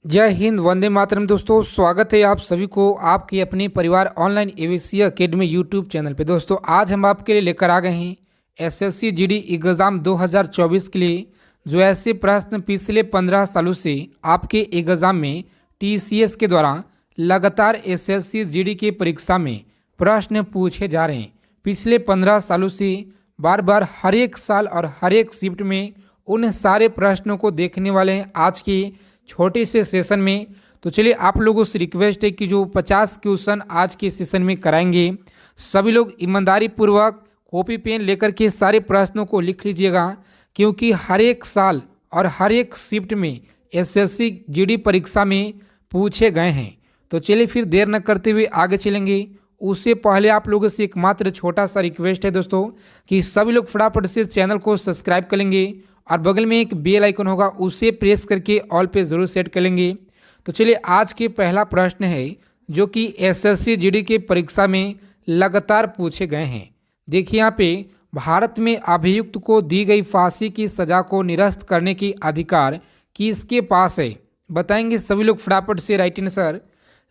जय हिंद, वंदे मातरम। दोस्तों, स्वागत है आप सभी को आपके अपने परिवार online AVC academy YouTube channel पे। दोस्तों, आज हम आपके लिए लेकर आ गए हैं एसएससी जीडी एग्ज़ाम 2024 के लिए जो ऐसे प्रश्न पिछले 15 सालों से आपके एग्ज़ाम में टीसीएस के द्वारा लगातार एसएससी जीडी की परीक्षा में प्रश्न पूछे जा रहे हैं। पिछले 15 सालों से बार बार हर एक साल और हर एक शिफ्ट में उन सारे प्रश्नों को देखने वाले हैं आज के छोटे से सेशन में। तो चलिए, आप लोगों से रिक्वेस्ट है कि जो 50 क्वेश्चन आज के सेशन में कराएंगे, सभी लोग ईमानदारी पूर्वक कॉपी पेन लेकर के सारे प्रश्नों को लिख लीजिएगा, क्योंकि हर एक साल और हर एक शिफ्ट में एसएससी जीडी परीक्षा में पूछे गए हैं। तो चलिए फिर देर न करते हुए आगे चलेंगे। उससे पहले आप लोगों से एक मात्र छोटा सा रिक्वेस्ट है दोस्तों कि सभी लोग फटाफट से चैनल को सब्सक्राइब कर लेंगे और बगल में एक बेल आइकन होगा, उसे प्रेस करके ऑल पे ज़रूर सेट कर लेंगे। तो चलिए, आज के पहला प्रश्न है जो कि एसएससी जीडी के परीक्षा में लगातार पूछे गए हैं। देखिए यहाँ पे, भारत में अभियुक्त को दी गई फांसी की सज़ा को निरस्त करने की अधिकार किसके पास है? बताएंगे सभी लोग फटाफट से। राइट आंसर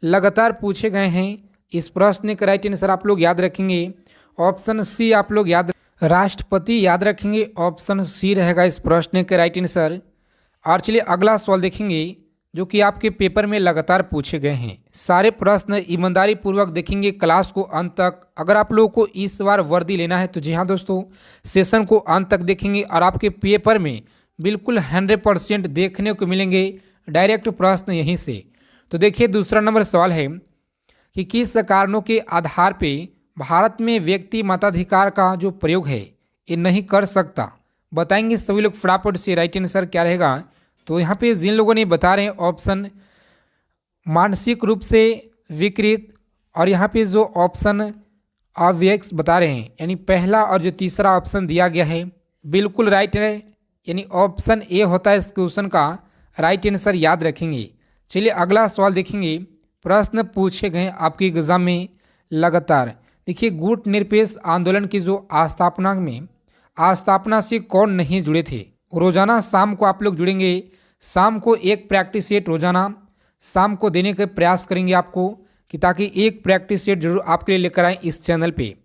लगातार पूछे गए हैं। इस प्रश्न का राइट आंसर आप लोग याद रखेंगे ऑप्शन सी। आप लोग राष्ट्रपति याद रखेंगे, ऑप्शन सी रहेगा इस प्रश्न का राइट आंसर। और चलिए अगला सवाल देखेंगे जो कि आपके पेपर में लगातार पूछे गए हैं। सारे प्रश्न ईमानदारी पूर्वक देखेंगे क्लास को अंत तक। अगर आप लोगों को इस बार वर्दी लेना है तो जी हाँ दोस्तों, सेशन को अंत तक देखेंगे और आपके पेपर में बिल्कुल 100% देखने को मिलेंगे डायरेक्ट प्रश्न यहीं से। तो देखिए, दूसरा नंबर सवाल है कि किस कारणों के आधार पे भारत में व्यक्ति मताधिकार का जो प्रयोग है ये नहीं कर सकता? बताएंगे सभी लोग फटाफट से। राइट आंसर क्या रहेगा? तो यहाँ पे जिन लोगों ने बता रहे हैं ऑप्शन मानसिक रूप से विकृत, और यहाँ पे जो ऑप्शन अव्यक्स बता रहे हैं, यानी पहला और जो तीसरा ऑप्शन दिया गया है बिल्कुल राइट है, यानी ऑप्शन ए होता है इस क्वेश्चन का राइट आंसर। याद रखेंगे। चलिए अगला सवाल देखेंगे। प्रश्न पूछे गए आपके एग्जाम में लगातार। देखिए, गुट निरपेक्ष आंदोलन की जो स्थापना से कौन नहीं जुड़े थे? रोजाना शाम को आप लोग जुड़ेंगे। शाम को एक प्रैक्टिस सेट रोजाना शाम को देने का प्रयास करेंगे आपको, कि ताकि एक प्रैक्टिस सेट जरूर आपके लिए लेकर आए इस चैनल पे।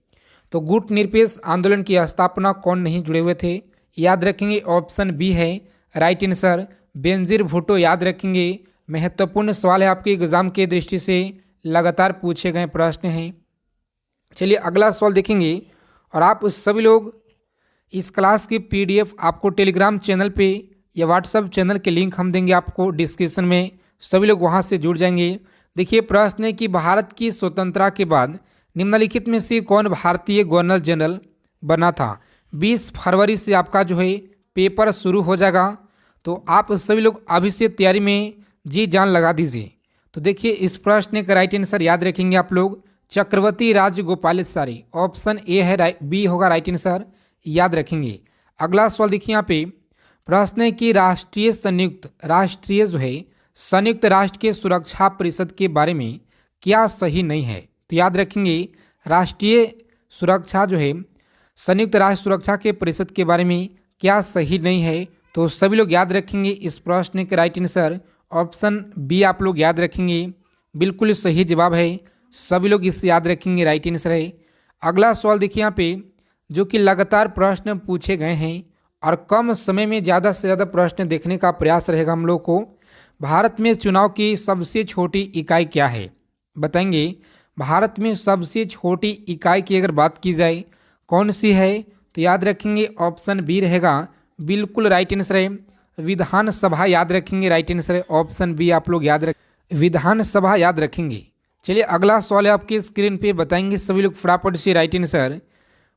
तो गुट निरपेक्ष आंदोलन की स्थापना कौन नहीं जुड़े हुए थे? याद रखेंगे ऑप्शन बी है राइट आंसर, बेनजीर भुट्टो। याद रखेंगे, महत्वपूर्ण सवाल है आपके एग्जाम के दृष्टि से, लगातार पूछे गए प्रश्न हैं। चलिए अगला सवाल देखेंगे। और आप सभी लोग इस क्लास की पीडीएफ आपको टेलीग्राम चैनल पे या व्हाट्सएप चैनल के लिंक हम देंगे आपको डिस्क्रिप्शन में, सभी लोग वहां से जुड़ जाएंगे। देखिए, प्रश्न है कि भारत की स्वतंत्रता के बाद निम्नलिखित में से कौन भारतीय गवर्नर जनरल बना था? 20 फरवरी से आपका जो है पेपर शुरू हो जाएगा, तो आप सभी लोग अभी से तैयारी में जी जान लगा दीजिए। तो देखिए, इस प्रश्न का राइट आंसर याद रखेंगे आप लोग, चक्रवर्ती राजगोपालाचारी। ऑप्शन ए है, बी होगा राइट आंसर। याद रखेंगे। अगला सवाल देखिए यहाँ पे, प्रश्न है कि संयुक्त राष्ट्र के सुरक्षा परिषद के बारे में क्या सही नहीं है? तो याद रखेंगे, राष्ट्रीय सुरक्षा जो है, संयुक्त राष्ट्र सुरक्षा के परिषद के बारे में क्या सही नहीं है? तो सभी लोग याद रखेंगे इस प्रश्न के राइट आंसर ऑप्शन बी आप लोग याद रखेंगे, बिल्कुल सही जवाब है। सभी लोग इसे याद रखेंगे, राइट आंसर है। अगला सवाल देखिए यहाँ पे, जो कि लगातार प्रश्न पूछे गए हैं और कम समय में ज़्यादा से ज़्यादा प्रश्न देखने का प्रयास रहेगा हम लोग को। भारत में चुनाव की सबसे छोटी इकाई क्या है? बताएंगे। भारत में सबसे छोटी इकाई की अगर बात की जाए कौन सी है? तो याद रखेंगे ऑप्शन बी रहेगा, बिल्कुल राइट आंसर है, विधानसभा। याद रखेंगे, राइट आंसर है ऑप्शन बी। आप लोग विधानसभा याद रखेंगे। चलिए अगला सवाल है आपकी स्क्रीन पे, बताएंगे सभी लोग फटाफट से राइट आंसर।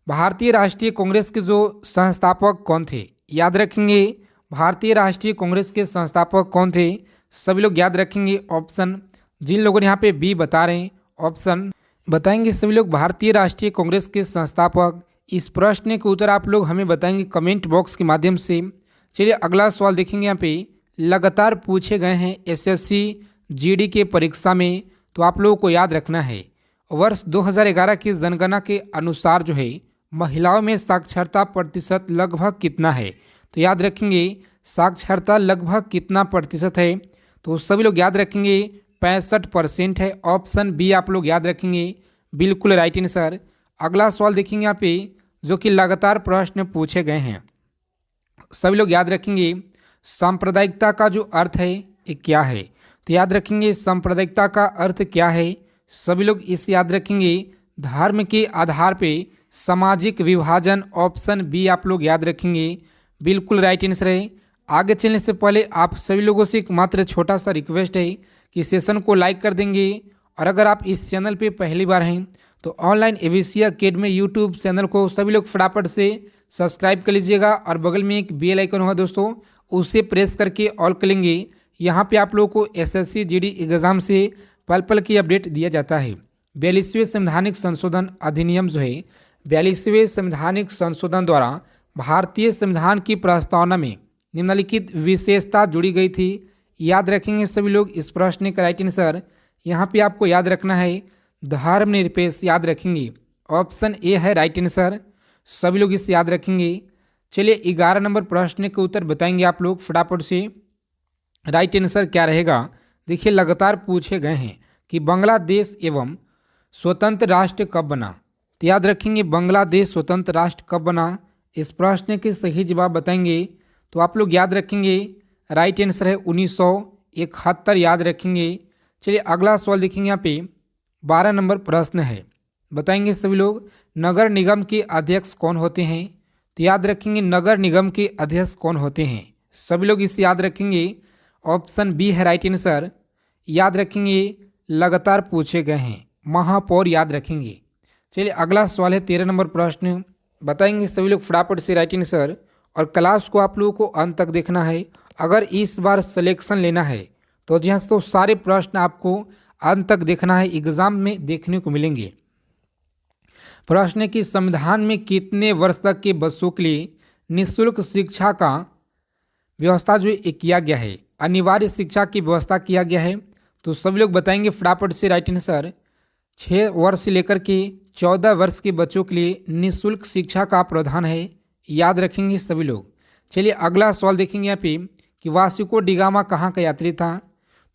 भारतीय राष्ट्रीय कांग्रेस के जो संस्थापक कौन थे? याद रखेंगे, भारतीय राष्ट्रीय कांग्रेस के संस्थापक कौन थे? सभी लोग याद रखेंगे ऑप्शन, जिन लोगों ने यहाँ पे बी बता रहे हैं ऑप्शन बताएंगे सभी लोग, भारतीय राष्ट्रीय कांग्रेस के संस्थापक। इस प्रश्न के उत्तर आप लोग हमें बताएंगे कमेंट बॉक्स के माध्यम से। चलिए अगला सवाल देखेंगे। यहाँ पे लगातार पूछे गए हैं एसएससी जीडी के परीक्षा में, तो आप लोगों को याद रखना है, वर्ष 2011 की जनगणना के अनुसार जो है महिलाओं में साक्षरता प्रतिशत लगभग कितना है? तो याद रखेंगे, साक्षरता लगभग कितना प्रतिशत है? तो सभी लोग याद रखेंगे 65% है। ऑप्शन बी आप लोग याद रखेंगे, बिल्कुल राइट आंसर। अगला सवाल देखेंगे यहाँ पे, जो कि लगातार प्रश्न पूछे गए हैं। सभी लोग याद रखेंगे सांप्रदायिकता का जो अर्थ है ये क्या है। तो याद रखेंगे सांप्रदायिकता का अर्थ क्या है। सभी लोग इसे याद रखेंगे, धर्म के आधार पे सामाजिक विभाजन। ऑप्शन बी आप लोग याद रखेंगे, बिल्कुल राइट आंसर है। आगे चलने से पहले आप सभी लोगों से एक मात्र छोटा सा रिक्वेस्ट है कि सेशन को लाइक कर देंगे, और अगर आप इस चैनल पे पहली बार हैं तो online AVC academy YouTube channel को सभी लोग फटाफट से सब्सक्राइब कर लीजिएगा, और बगल में एक बेल आइकन होगा दोस्तों, उसे प्रेस करके ऑल कर लेंगे। यहाँ पे आप लोगों को एसएससी जीडी एग्जाम से पल पल की अपडेट दिया जाता है। 42वें संवैधानिक संशोधन अधिनियम जो है, 42वें संवैधानिक संशोधन द्वारा भारतीय संविधान की प्रस्तावना में निम्नलिखित विशेषता जुड़ी गई थी। याद रखेंगे सभी लोग इस प्रश्न का राइट आंसर। यहाँ पे आपको याद रखना है धर्मनिरपेक्ष, याद रखेंगे ऑप्शन ए है राइट आंसर। सभी लोग इसे याद रखेंगे। चलिए 11 नंबर प्रश्न के उत्तर बताएंगे आप लोग फटाफट से। राइट आंसर क्या रहेगा, देखिए लगातार पूछे गए हैं कि बांग्लादेश एवं स्वतंत्र राष्ट्र कब बना। तो याद रखेंगे बांग्लादेश स्वतंत्र राष्ट्र कब बना, इस प्रश्न के सही जवाब बताएंगे। तो आप लोग याद रखेंगे राइट आंसर है 1971, याद रखेंगे। चलिए अगला सवाल देखेंगे। यहाँ पे 12 नंबर प्रश्न है, बताएंगे सभी लोग नगर निगम के अध्यक्ष कौन होते हैं। तो याद रखेंगे नगर निगम के अध्यक्ष कौन होते हैं, सभी लोग इसे याद रखेंगे। ऑप्शन बी है राइट आंसर। याद रखेंगे लगातार पूछे गए हैं महापौर, याद रखेंगे। चलिए अगला सवाल है 13 नंबर प्रश्न, बताएंगे सभी लोग फटाफट से राइट आंसर। और क्लास को आप लोगों को अंत तक देखना है। अगर इस बार सिलेक्शन लेना है तो जी हाँ, तो सारे प्रश्न आपको अंत तक देखना है, एग्जाम में देखने को मिलेंगे। प्रश्न की संविधान में कितने वर्ष तक के बच्चों के लिए निःशुल्क शिक्षा का व्यवस्था जो किया गया है, अनिवार्य शिक्षा की व्यवस्था किया गया है। तो सभी लोग बताएंगे फटाफट से राइट आंसर। 6 वर्ष से लेकर के 14 वर्ष के बच्चों के लिए निःशुल्क शिक्षा का प्रावधान है, याद रखेंगे सभी लोग। चलिए अगला सवाल देखेंगे यहाँ पे कि वास्को डी गामा कहाँ का यात्री था।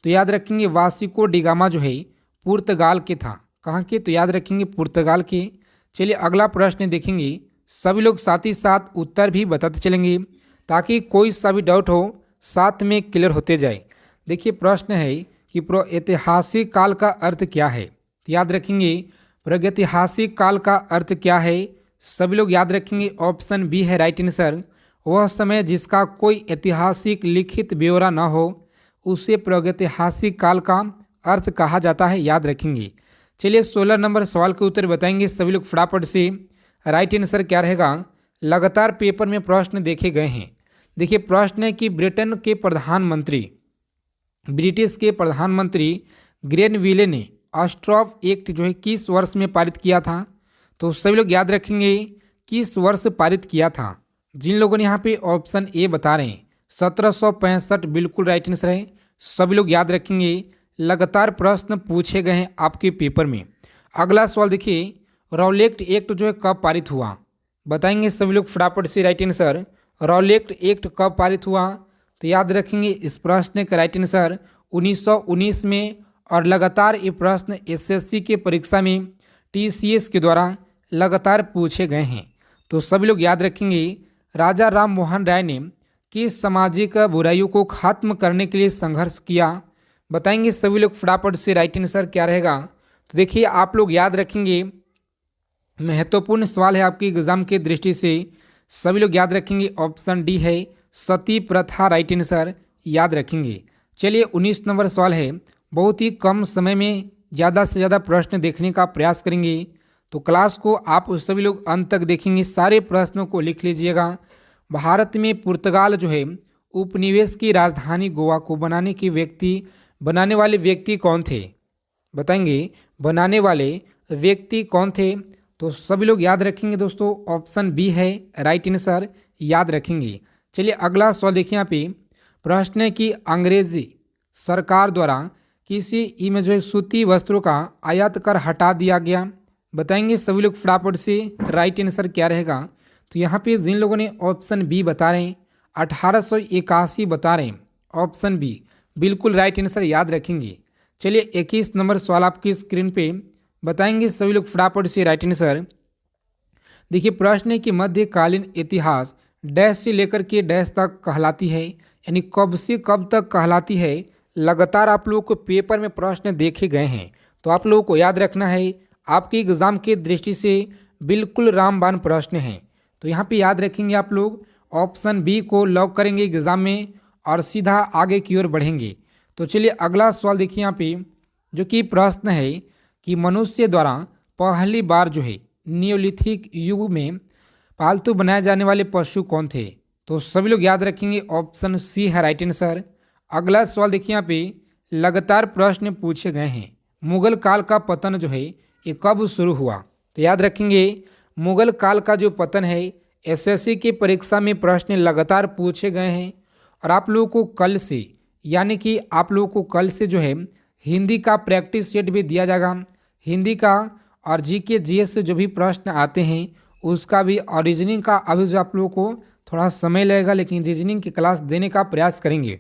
तो याद रखेंगे वास्को डी गामा जो है पुर्तगाल के था। कहाँ के, तो याद रखेंगे पुर्तगाल के। चलिए अगला प्रश्न देखेंगे, सभी लोग साथ ही साथ उत्तर भी बताते चलेंगे ताकि कोई सा भी डाउट हो साथ में क्लियर होते जाए। देखिए प्रश्न है कि प्रागैतिहासिक काल का अर्थ क्या है। तो याद रखेंगे प्रागैतिहासिक काल का अर्थ क्या है, सभी लोग याद रखेंगे। ऑप्शन बी है राइट आंसर। वह समय जिसका कोई ऐतिहासिक लिखित ब्यौरा न हो उसे प्रागैतिहासिक काल का अर्थ कहा जाता है, याद रखेंगे। चलिए 16 नंबर सवाल के उत्तर बताएंगे सभी लोग फटाफट से। राइट आंसर क्या रहेगा, लगातार पेपर में प्रश्न देखे गए हैं। देखिए प्रश्न है कि ब्रिटिश के प्रधानमंत्री ग्रेनविले ने स्टॉप एक्ट जो है किस वर्ष में पारित किया था। तो सभी लोग याद रखेंगे किस वर्ष पारित किया था। जिन लोगों ने यहाँ पे ऑप्शन ए बता रहे हैं 1765, बिल्कुल राइट आंसर है। सभी लोग याद रखेंगे, लगातार प्रश्न पूछे गए हैं आपके पेपर में। अगला सवाल देखिए, रॉलेट एक्ट जो है कब पारित हुआ, बताएंगे सभी लोग फटाफट से राइट आंसर। रॉलेट एक्ट कब पारित हुआ, तो याद रखेंगे इस प्रश्न का राइट आंसर 1919 में। और लगातार ये प्रश्न एसएससी के परीक्षा में टीसीएस के द्वारा लगातार पूछे गए हैं। तो सभी लोग याद रखेंगे राजा राम मोहन राय ने किस सामाजिक बुराइयों को खत्म करने के लिए संघर्ष किया, बताएंगे सभी लोग फटाफट से राइट आंसर क्या रहेगा। तो देखिए आप लोग याद रखेंगे, महत्वपूर्ण सवाल है आपकी एग्जाम के दृष्टि से। सभी लोग याद रखेंगे ऑप्शन डी है सती प्रथा, राइट आंसर, याद रखेंगे। चलिए 19 नंबर सवाल है, बहुत ही कम समय में ज़्यादा से ज़्यादा प्रश्न देखने का प्रयास करेंगे। तो क्लास को आप सभी लोग अंत तक देखेंगे, सारे प्रश्नों को लिख लीजिएगा। भारत में पुर्तगाल जो है उपनिवेश की राजधानी गोवा को बनाने वाले व्यक्ति कौन थे, बताएंगे बनाने वाले व्यक्ति कौन थे। तो सभी लोग याद रखेंगे दोस्तों, ऑप्शन बी है राइट आंसर, याद रखेंगे। चलिए अगला सवाल देखिए। यहाँ पे प्रश्न है कि अंग्रेजी सरकार द्वारा किसी में जो है सूती वस्त्रों का आयात कर हटा दिया गया, बताएंगे सभी लोग फटाफट से राइट आंसर क्या रहेगा। तो यहाँ पे जिन लोगों ने ऑप्शन बी बता रहे हैं 1881 बता रहे हैं, ऑप्शन बी बिल्कुल राइट आंसर याद रखेंगे। चलिए 21 नंबर सवाल आपकी स्क्रीन पे बताएंगे सभी लोग फटाफट से राइट आंसर। देखिए प्रश्न है कि मध्यकालीन इतिहास डैश से लेकर के डैश तक कहलाती है, यानी कब से कब तक कहलाती है। लगातार आप लोगों को पेपर में प्रश्न देखे गए हैं, तो आप लोगों को याद रखना है। आपके एग्जाम की दृष्टि से बिल्कुल रामबाण प्रश्न हैं, तो यहाँ पे याद रखेंगे आप लोग। ऑप्शन बी को लॉक करेंगे एग्जाम में और सीधा आगे की ओर बढ़ेंगे। तो चलिए अगला सवाल देखिए यहाँ पे, जो कि प्रश्न है कि मनुष्य द्वारा पहली बार जो है नियोलिथिक युग में पालतू बनाए जाने वाले पशु कौन थे। तो सभी लोग याद रखेंगे ऑप्शन सी है राइट आंसर। अगला सवाल देखिए यहाँ पे, लगातार प्रश्न पूछे गए हैं। मुगल काल का पतन जो है ये कब शुरू हुआ। तो याद रखेंगे मुगल काल का जो पतन है एसएससी की परीक्षा में प्रश्न लगातार पूछे गए हैं। और आप लोगों को कल से, यानी कि आप लोगों को कल से जो है हिंदी का प्रैक्टिस सेट भी दिया जाएगा। हिंदी का और जीके जीएस से जो भी प्रश्न आते हैं उसका भी, और रीजनिंग का अभी जो आप लोगों को थोड़ा समय लगेगा, लेकिन रीजनिंग की क्लास देने का प्रयास करेंगे।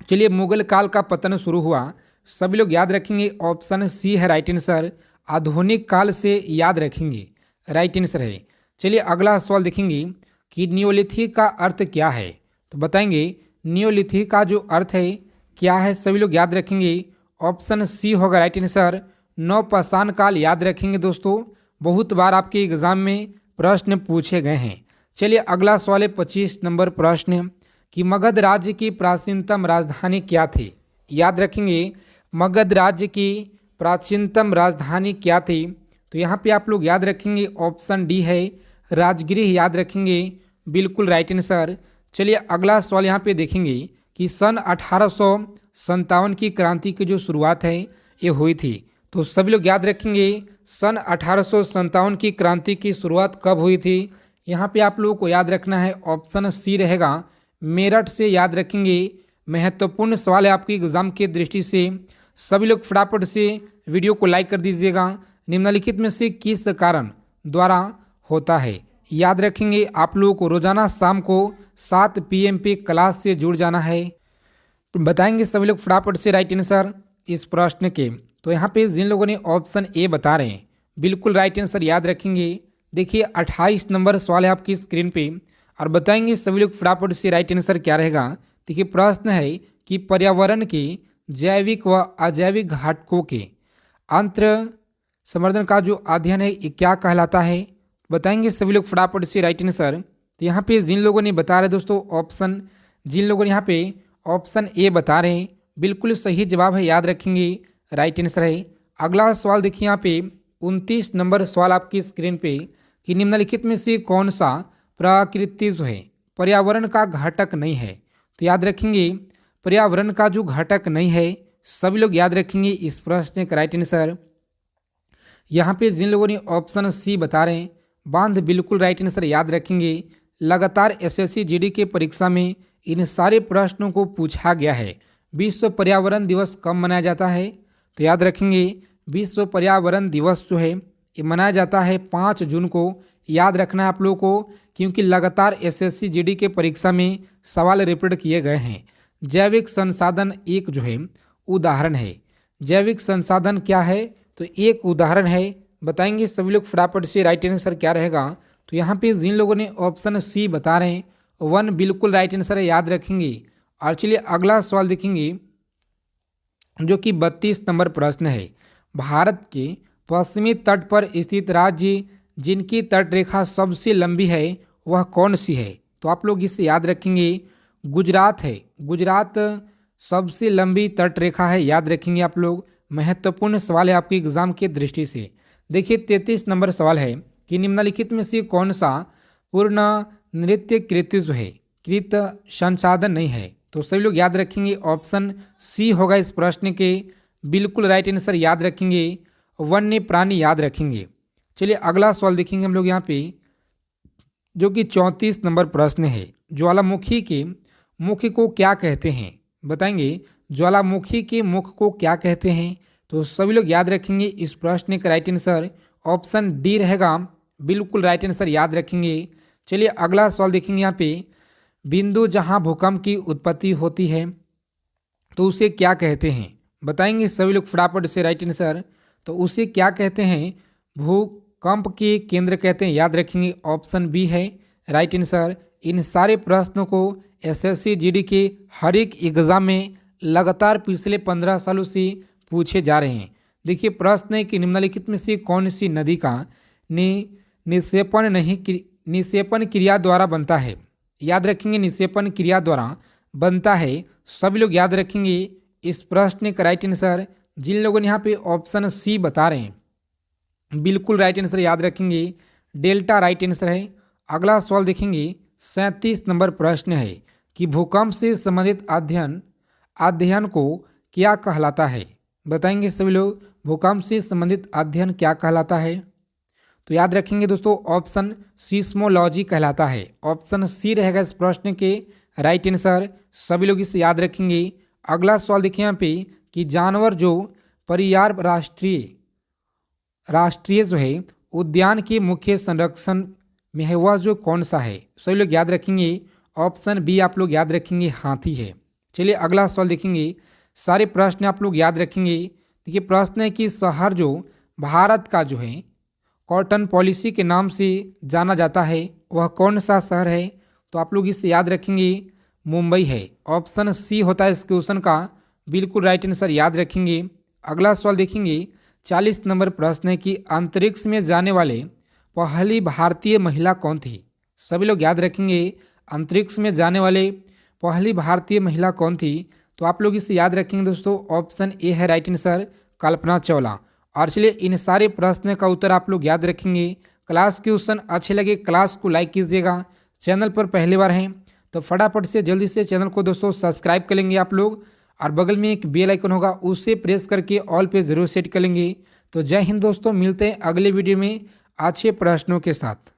चलिए मुगल काल का पतन शुरू हुआ, सभी लोग याद रखेंगे ऑप्शन सी है राइट आंसर। आधुनिक काल से याद रखेंगे, राइट आंसर है। चलिए अगला सवाल देखेंगे कि नियोलिथिक का अर्थ क्या है। तो बताएंगे नियोलिथिक का जो अर्थ है क्या है, सभी लोग याद रखेंगे ऑप्शन सी होगा राइट आंसर। नवपाषाण काल याद रखेंगे दोस्तों, बहुत बार आपके एग्जाम में प्रश्न पूछे गए हैं। चलिए अगला सवाल है 25 नंबर प्रश्न कि मगध राज्य की प्राचीनतम राजधानी क्या थी। याद रखेंगे मगध राज्य की प्राचीनतम राजधानी क्या थी। तो यहाँ पे आप लोग याद रखेंगे ऑप्शन डी है राजगृह, याद रखेंगे बिल्कुल राइट आंसर। चलिए अगला सवाल यहाँ पे देखेंगे कि सन 1857 की क्रांति की जो शुरुआत है ये हुई थी। तो सभी लोग याद रखेंगे सन 1857 की क्रांति की शुरुआत कब हुई थी। यहाँ पे आप लोगों को याद रखना है ऑप्शन सी रहेगा मेरठ से, याद रखेंगे। महत्वपूर्ण सवाल है आपकी एग्जाम की दृष्टि से। सभी लोग फटाफट से वीडियो को लाइक कर दीजिएगा। निम्नलिखित में से किस कारण द्वारा होता है। याद रखेंगे आप लोगों को रोजाना शाम को 7 PM पे क्लास से जुड़ जाना है। बताएंगे सभी लोग फटाफट से राइट आंसर इस प्रश्न के। तो यहाँ पे जिन लोगों ने ऑप्शन ए बता रहे हैं बिल्कुल राइट आंसर याद रखेंगे। देखिए 28 नंबर सवाल है आपकी स्क्रीन पे और बताएंगे सभी लोग फटाफट से राइट आंसर क्या रहेगा। देखिए प्रश्न है कि पर्यावरण के जैविक व अजैविक घटकों के अंतर संवर्धन का जो अध्ययन है ये क्या कहलाता है। बताएंगे सभी लोग फटाफट से राइट आंसर। तो यहाँ पे जिन लोगों ने बता रहे दोस्तों ऑप्शन, जिन लोगों ने यहाँ पे ऑप्शन ए बता रहे हैं बिल्कुल सही जवाब है, याद रखेंगे राइट आंसर है। अगला सवाल देखिए यहाँ पे 29 नंबर सवाल आपकी स्क्रीन पे कि निम्नलिखित में से कौन सा प्रकृति जो है पर्यावरण का घटक नहीं है। तो याद रखेंगे पर्यावरण का जो घटक नहीं है, सभी लोग याद रखेंगे इस प्रश्न का राइट आंसर। यहाँ पे जिन लोगों ने ऑप्शन सी बता रहे हैं बांध, बिल्कुल राइट आंसर याद रखेंगे। लगातार एसएससी जीडी के परीक्षा में इन सारे प्रश्नों को पूछा गया है। विश्व पर्यावरण दिवस कब मनाया जाता है। तो याद रखेंगे विश्व पर्यावरण दिवस जो है ये मनाया जाता है 5 जून को। याद रखना है आप लोगों को, क्योंकि लगातार एसएससी जीडी के परीक्षा में सवाल रिपीट किए गए हैं। जैविक संसाधन एक जो है उदाहरण है। जैविक संसाधन क्या है, तो एक उदाहरण है। बताएंगे सभी लोग फटाफट से राइट आंसर क्या रहेगा। तो यहाँ पे जिन लोगों ने ऑप्शन सी बता रहे हैं 1 बिल्कुल राइट आंसर है, याद रखेंगे। और चलिए अगला सवाल देखेंगे जो कि 32 नंबर प्रश्न है। भारत के पश्चिमी तट पर स्थित राज्य जिनकी तट रेखा सबसे लंबी है वह कौन सी है। तो आप लोग इसे याद रखेंगे गुजरात है। गुजरात सबसे लंबी तट रेखा है, याद रखेंगे आप लोग। महत्वपूर्ण सवाल है आपके एग्जाम की दृष्टि से। देखिए 33 नंबर सवाल है कि निम्नलिखित में से कौन सा पूर्ण नृत्य कृत्य जो है कृत संसाधन नहीं है। तो सभी लोग याद रखेंगे ऑप्शन सी होगा इस प्रश्न के बिल्कुल राइट आंसर, याद रखेंगे। वन्य प्राणी याद रखेंगे। चलिए अगला सवाल देखेंगे हम लोग यहाँ पे जो कि 34 नंबर प्रश्न है। ज्वालामुखी के मुख को क्या कहते हैं। बताएंगे ज्वालामुखी के मुख को क्या कहते हैं। तो सभी लोग याद रखेंगे इस प्रश्न का राइट आंसर ऑप्शन डी रहेगा, बिल्कुल राइट आंसर याद रखेंगे। चलिए अगला सवाल देखेंगे यहाँ पे बिंदु जहाँ भूकंप की उत्पत्ति होती है। तो उसे क्या कहते हैं? बताएंगे सभी लोग फटाफट से राइट आंसर। तो उसे क्या कहते हैं? भूकंप के केंद्र कहते हैं। याद रखेंगे ऑप्शन बी है राइट आंसर। इन सारे प्रश्नों को एसएससी जीडी के हर एक एग्जाम में लगातार पिछले 15 सालों से पूछे जा रहे हैं। देखिए प्रश्न है कि निम्नलिखित में से कौन सी नदी का निक्षेपण क्रिया द्वारा बनता है? याद रखेंगे निक्षेपण क्रिया द्वारा बनता है। सभी लोग याद रखेंगे इस प्रश्न का राइट आंसर। जिन लोगों ने यहाँ पे ऑप्शन सी बता रहे हैं बिल्कुल राइट आंसर याद रखेंगे, डेल्टा राइट आंसर है। अगला सवाल देखेंगे 37 नंबर प्रश्न है कि भूकंप से संबंधित अध्ययन को क्या कहलाता है? बताएंगे सभी लोग भूकंप से संबंधित अध्ययन क्या कहलाता है? तो याद रखेंगे दोस्तों ऑप्शन सीस्मोलॉजी कहलाता है। ऑप्शन सी रहेगा इस प्रश्न के राइट आंसर। सभी लोग इसे याद रखेंगे। अगला सवाल देखिए यहाँ पे कि जानवर जो परियार राष्ट्रीय जो है उद्यान के मुख्य संरक्षण में है वह जो कौन सा है? सभी लोग याद रखेंगे ऑप्शन बी आप लोग याद रखेंगे हाथी है। चलिए अगला सवाल देखेंगे। सारे प्रश्न आप लोग याद रखेंगे। देखिए प्रश्न है कि शहर जो भारत का जो है कॉटन पॉलिसी के नाम से जाना जाता है वह कौन सा शहर है? तो आप लोग इसे याद रखेंगे मुंबई है। ऑप्शन सी होता है इस क्वेश्चन का बिल्कुल राइट आंसर याद रखेंगे। अगला सवाल देखेंगे 40 नंबर प्रश्न है कि अंतरिक्ष में जाने वाले पहली भारतीय महिला कौन थी? सभी लोग याद रखेंगे अंतरिक्ष में जाने वाले पहली भारतीय महिला कौन थी? तो आप लोग इसे याद रखेंगे दोस्तों ऑप्शन ए है राइट आंसर कल्पना चावला। और चलिए इन सारे प्रश्न का उत्तर आप लोग याद रखेंगे। क्लास क्वेश्चन अच्छे लगे क्लास को लाइक कीजिएगा। चैनल पर पहली बार हैं तो फटाफट से जल्दी से चैनल को दोस्तों सब्सक्राइब कर लेंगे आप लोग। और बगल में एक बेल आइकन होगा उसे प्रेस करके ऑल पे ज़रूर सेट कर लेंगे। तो जय हिंद दोस्तों, मिलते हैं अगले वीडियो में अच्छे प्रश्नों के साथ।